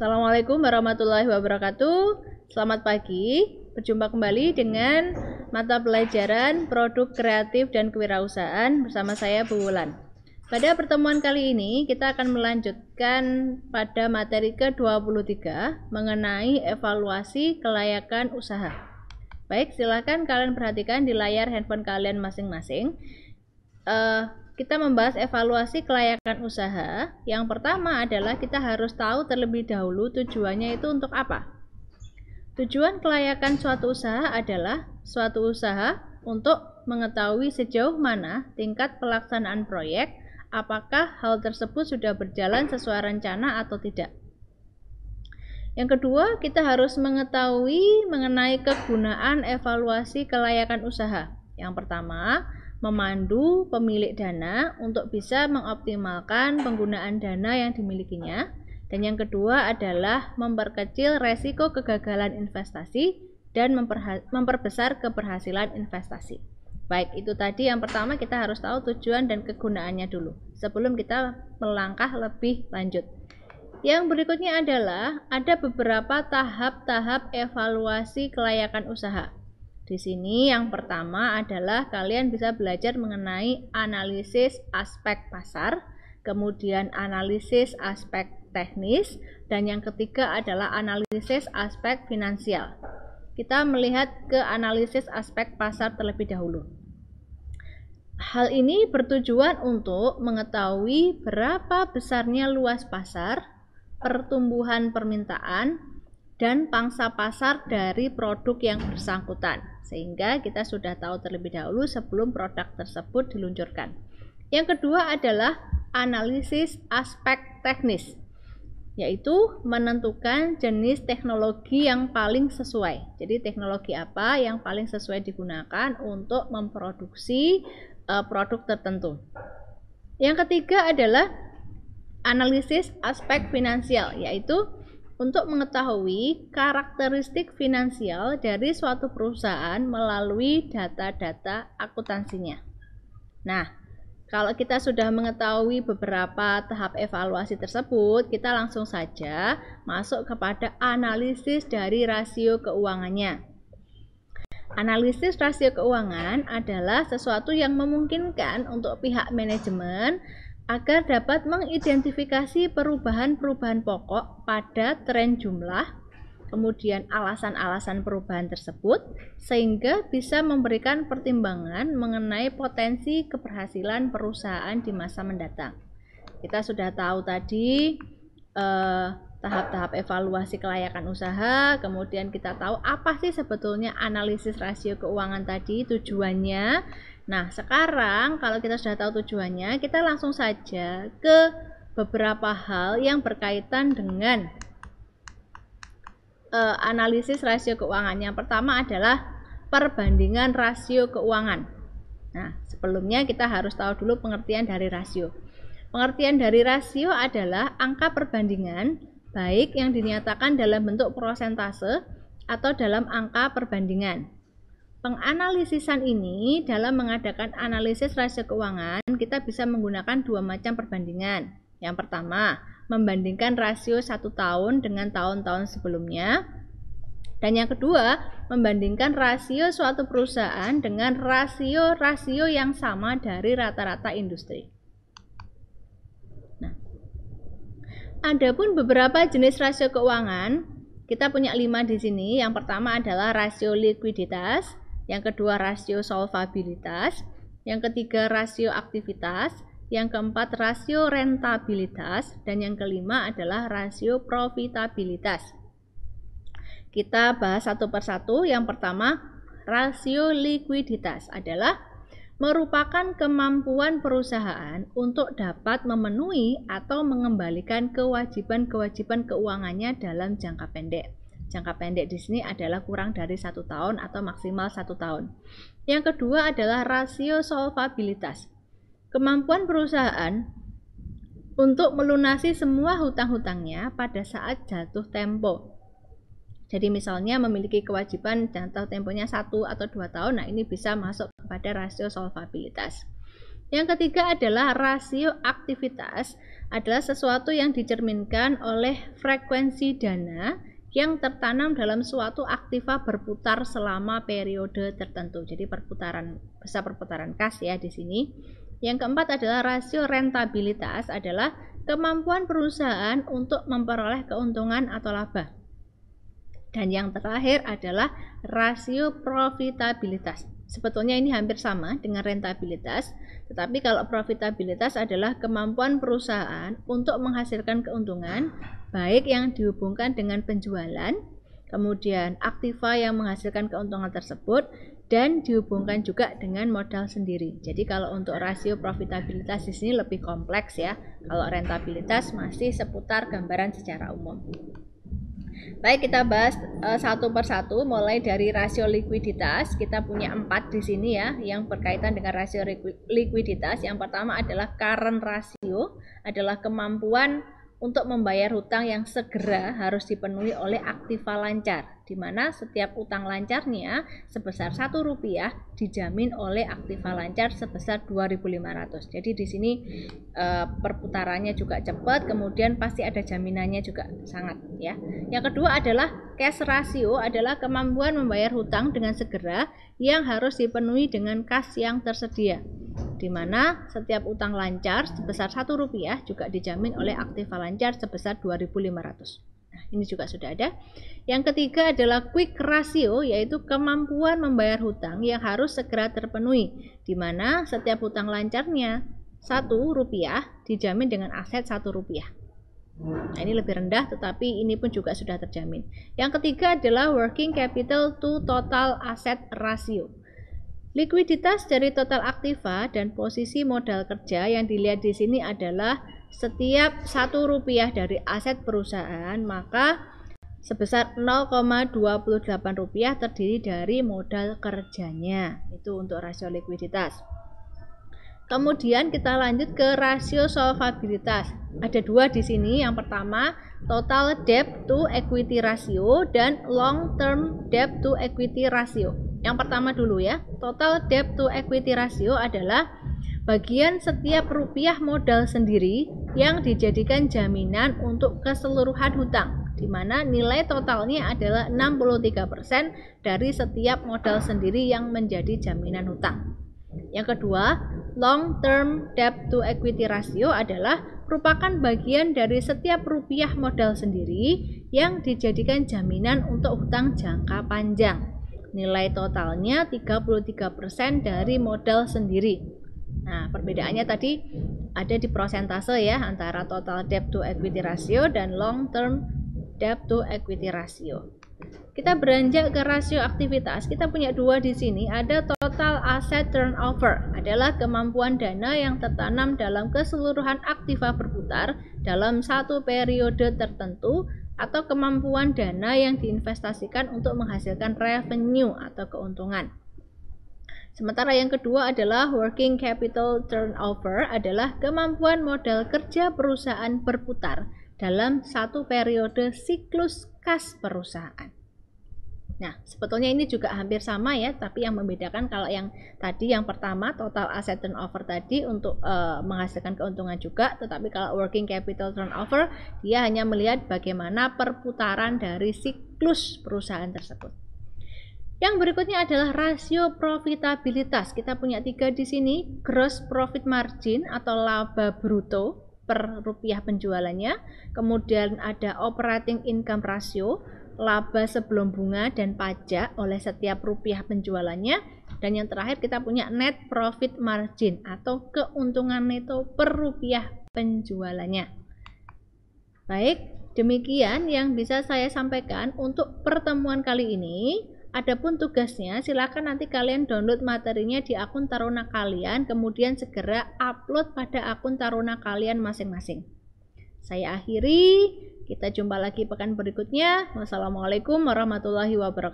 Assalamualaikum warahmatullahi wabarakatuh. Selamat pagi. Berjumpa kembali dengan mata pelajaran Produk Kreatif dan Kewirausahaan bersama saya Bu Wulan. Pada pertemuan kali ini kita akan melanjutkan pada materi ke-23 mengenai evaluasi kelayakan usaha. Baik, silakan kalian perhatikan di layar handphone kalian masing-masing. Kita membahas evaluasi kelayakan usaha. Yang pertama adalah kita harus tahu terlebih dahulu tujuannya itu untuk apa. Tujuan kelayakan suatu usaha adalah suatu usaha untuk mengetahui sejauh mana tingkat pelaksanaan proyek, apakah hal tersebut sudah berjalan sesuai rencana atau tidak. Yang kedua, kita harus mengetahui mengenai kegunaan evaluasi kelayakan usaha. Yang pertama, memandu pemilik dana untuk bisa mengoptimalkan penggunaan dana yang dimilikinya. Dan yang kedua adalah memperkecil resiko kegagalan investasi dan memperbesar keberhasilan investasi. Baik, itu tadi yang pertama kita harus tahu tujuan dan kegunaannya dulu sebelum kita melangkah lebih lanjut. Yang berikutnya adalah ada beberapa tahap-tahap evaluasi kelayakan usaha. Di sini yang pertama adalah kalian bisa belajar mengenai analisis aspek pasar, kemudian analisis aspek teknis, dan yang ketiga adalah analisis aspek finansial. Kita melihat ke analisis aspek pasar terlebih dahulu. Hal ini bertujuan untuk mengetahui berapa besarnya luas pasar, pertumbuhan permintaan, dan pangsa pasar dari produk yang bersangkutan, sehingga kita sudah tahu terlebih dahulu sebelum produk tersebut diluncurkan. Yang kedua adalah analisis aspek teknis, yaitu menentukan jenis teknologi yang paling sesuai. Jadi teknologi apa yang paling sesuai digunakan untuk memproduksi produk tertentu. Yang ketiga adalah analisis aspek finansial, yaitu untuk mengetahui karakteristik finansial dari suatu perusahaan melalui data-data akuntansinya. Nah, kalau kita sudah mengetahui beberapa tahap evaluasi tersebut, kita langsung saja masuk kepada analisis dari rasio keuangannya. Analisis rasio keuangan adalah sesuatu yang memungkinkan untuk pihak manajemen agar dapat mengidentifikasi perubahan-perubahan pokok pada tren jumlah, kemudian alasan-alasan perubahan tersebut, sehingga bisa memberikan pertimbangan mengenai potensi keberhasilan perusahaan di masa mendatang. Kita sudah tahu tadi tahap-tahap evaluasi kelayakan usaha, kemudian kita tahu apa sih sebetulnya analisis rasio keuangan tadi, tujuannya. Nah, sekarang kalau kita sudah tahu tujuannya, kita langsung saja ke beberapa hal yang berkaitan dengan analisis rasio keuangan. Yang pertama adalah perbandingan rasio keuangan. Nah, sebelumnya kita harus tahu dulu pengertian dari rasio. Pengertian dari rasio adalah angka perbandingan, baik yang dinyatakan dalam bentuk persentase atau dalam angka perbandingan. Penganalisisan ini dalam mengadakan analisis rasio keuangan, kita bisa menggunakan dua macam perbandingan. Yang pertama, membandingkan rasio 1 tahun dengan tahun-tahun sebelumnya. Dan yang kedua, membandingkan rasio suatu perusahaan dengan rasio-rasio yang sama dari rata-rata industri. Nah, adapun beberapa jenis rasio keuangan, kita punya 5 di sini. Yang pertama adalah rasio likuiditas, yang kedua rasio solvabilitas, yang ketiga rasio aktivitas, yang keempat rasio rentabilitas, dan yang kelima adalah rasio profitabilitas. Kita bahas satu persatu. Yang pertama, rasio likuiditas adalah merupakan kemampuan perusahaan untuk dapat memenuhi atau mengembalikan kewajiban-kewajiban keuangannya dalam jangka pendek. Jangka pendek di sini adalah kurang dari 1 tahun atau maksimal 1 tahun. Yang kedua adalah rasio solvabilitas. Kemampuan perusahaan untuk melunasi semua hutang-hutangnya pada saat jatuh tempo. Jadi misalnya memiliki kewajiban jangka temponya 1 atau 2 tahun, nah ini bisa masuk kepada rasio solvabilitas. Yang ketiga adalah rasio aktivitas, adalah sesuatu yang dicerminkan oleh frekuensi dana yang tertanam dalam suatu aktiva berputar selama periode tertentu. Jadi perputaran kas ya di sini. Yang keempat adalah rasio rentabilitas, adalah kemampuan perusahaan untuk memperoleh keuntungan atau laba. Dan yang terakhir adalah rasio profitabilitas. Sebetulnya ini hampir sama dengan rentabilitas, tetapi kalau profitabilitas adalah kemampuan perusahaan untuk menghasilkan keuntungan, baik yang dihubungkan dengan penjualan, kemudian aktiva yang menghasilkan keuntungan tersebut, dan dihubungkan juga dengan modal sendiri. Jadi kalau untuk rasio profitabilitas di sini lebih kompleks ya. Kalau rentabilitas masih seputar gambaran secara umum. Baik, kita bahas satu persatu, mulai dari rasio likuiditas. Kita punya 4 di sini ya, yang berkaitan dengan rasio likuiditas. Yang pertama adalah current ratio, adalah kemampuan untuk membayar hutang yang segera harus dipenuhi oleh aktiva lancar, di mana setiap utang lancarnya sebesar Rp1 dijamin oleh aktiva lancar sebesar 2.500. Jadi di sini perputarannya juga cepat, kemudian pasti ada jaminannya juga sangat ya. Yang kedua adalah cash ratio, adalah kemampuan membayar hutang dengan segera yang harus dipenuhi dengan kas yang tersedia, di mana setiap utang lancar sebesar Rp1 juga dijamin oleh aktiva lancar sebesar 2.500. Nah, ini juga sudah ada. Yang ketiga adalah quick ratio, yaitu kemampuan membayar hutang yang harus segera terpenuhi, di mana setiap hutang lancarnya Rp1 dijamin dengan aset Rp1. Nah, ini lebih rendah, tetapi ini pun juga sudah terjamin. Yang ketiga adalah working capital to total asset ratio. Likuiditas dari total aktiva dan posisi modal kerja yang dilihat di sini adalah setiap Rp1 dari aset perusahaan, maka sebesar Rp0,28 terdiri dari modal kerjanya. Itu untuk rasio likuiditas. Kemudian kita lanjut ke rasio solvabilitas. Ada 2 di sini. Yang pertama, total debt to equity ratio dan long term debt to equity ratio. Yang pertama dulu ya, total debt to equity ratio adalah bagian setiap rupiah modal sendiri yang dijadikan jaminan untuk keseluruhan hutang, di mana nilai totalnya adalah 63% dari setiap modal sendiri yang menjadi jaminan hutang. Yang kedua, long term debt to equity ratio adalah merupakan bagian dari setiap rupiah modal sendiri yang dijadikan jaminan untuk hutang jangka panjang. Nilai totalnya 33% dari modal sendiri. Nah, perbedaannya tadi ada di prosentase ya, antara total debt to equity ratio dan long term debt to equity ratio. Kita beranjak ke rasio aktivitas. Kita punya 2 di sini. Ada total asset turnover, adalah kemampuan dana yang tertanam dalam keseluruhan aktiva berputar dalam satu periode tertentu, atau kemampuan dana yang diinvestasikan untuk menghasilkan revenue atau keuntungan. Sementara yang kedua adalah working capital turnover, adalah kemampuan modal kerja perusahaan berputar dalam satu periode siklus kas perusahaan. Nah, sebetulnya ini juga hampir sama ya, tapi yang membedakan kalau yang tadi yang pertama total asset turnover tadi untuk menghasilkan keuntungan juga, tetapi kalau working capital turnover dia hanya melihat bagaimana perputaran dari siklus perusahaan tersebut. Yang berikutnya adalah rasio profitabilitas. Kita punya 3 di sini, gross profit margin atau laba bruto per rupiah penjualannya, kemudian ada operating income ratio, laba sebelum bunga dan pajak oleh setiap rupiah penjualannya, dan yang terakhir kita punya net profit margin atau keuntungan neto per rupiah penjualannya. Baik, demikian yang bisa saya sampaikan untuk pertemuan kali ini. Adapun tugasnya, silakan nanti kalian download materinya di akun Taruna kalian, kemudian segera upload pada akun Taruna kalian masing-masing. Saya akhiri, kita jumpa lagi pekan berikutnya. Wassalamualaikum warahmatullahi wabarakatuh.